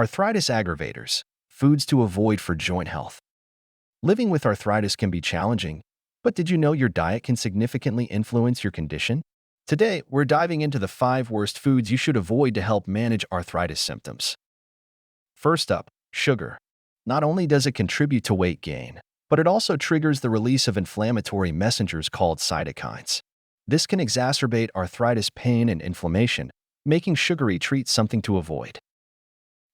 Arthritis aggravators, foods to avoid for joint health. Living with arthritis can be challenging, but did you know your diet can significantly influence your condition? Today, we're diving into the 5 worst foods you should avoid to help manage arthritis symptoms. First up, sugar. Not only does it contribute to weight gain, but it also triggers the release of inflammatory messengers called cytokines. This can exacerbate arthritis pain and inflammation, making sugary treats something to avoid.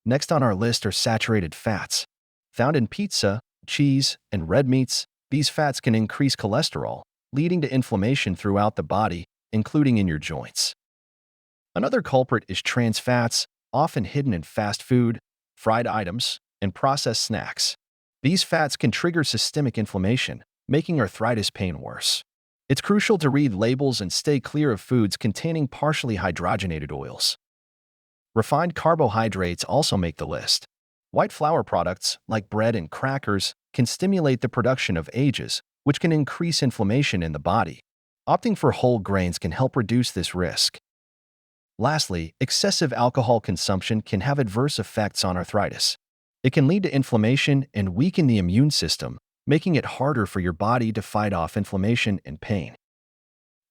Next on our list are saturated fats. Found in pizza, cheese, and red meats, these fats can increase cholesterol, leading to inflammation throughout the body, including in your joints. Another culprit is trans fats, often hidden in fast food, fried items, and processed snacks. These fats can trigger systemic inflammation, making arthritis pain worse. It's crucial to read labels and stay clear of foods containing partially hydrogenated oils. Refined carbohydrates also make the list. White flour products, like bread and crackers, can stimulate the production of AGEs, which can increase inflammation in the body. Opting for whole grains can help reduce this risk. Lastly, excessive alcohol consumption can have adverse effects on arthritis. It can lead to inflammation and weaken the immune system, making it harder for your body to fight off inflammation and pain.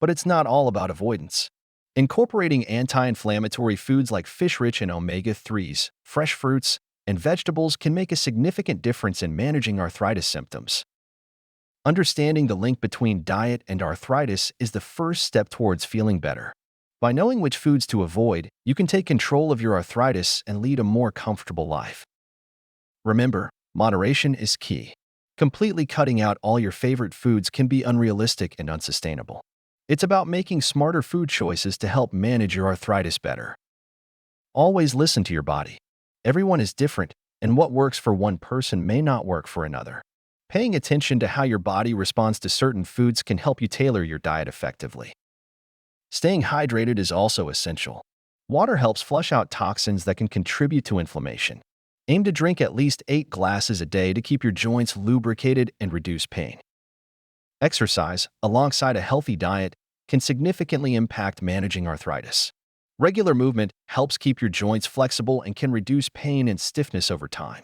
But it's not all about avoidance. Incorporating anti-inflammatory foods like fish-rich in omega-3s, fresh fruits, and vegetables can make a significant difference in managing arthritis symptoms. Understanding the link between diet and arthritis is the first step towards feeling better. By knowing which foods to avoid, you can take control of your arthritis and lead a more comfortable life. Remember, moderation is key. Completely cutting out all your favorite foods can be unrealistic and unsustainable. It's about making smarter food choices to help manage your arthritis better. Always listen to your body. Everyone is different, and what works for one person may not work for another. Paying attention to how your body responds to certain foods can help you tailor your diet effectively. Staying hydrated is also essential. Water helps flush out toxins that can contribute to inflammation. Aim to drink at least 8 glasses a day to keep your joints lubricated and reduce pain. Exercise, alongside a healthy diet, can significantly impact managing arthritis. Regular movement helps keep your joints flexible and can reduce pain and stiffness over time.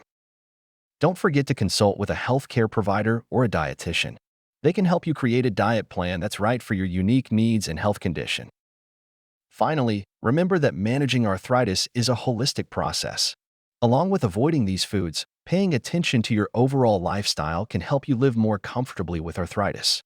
Don't forget to consult with a healthcare provider or a dietitian. They can help you create a diet plan that's right for your unique needs and health condition. Finally, remember that managing arthritis is a holistic process. Along with avoiding these foods, paying attention to your overall lifestyle can help you live more comfortably with arthritis.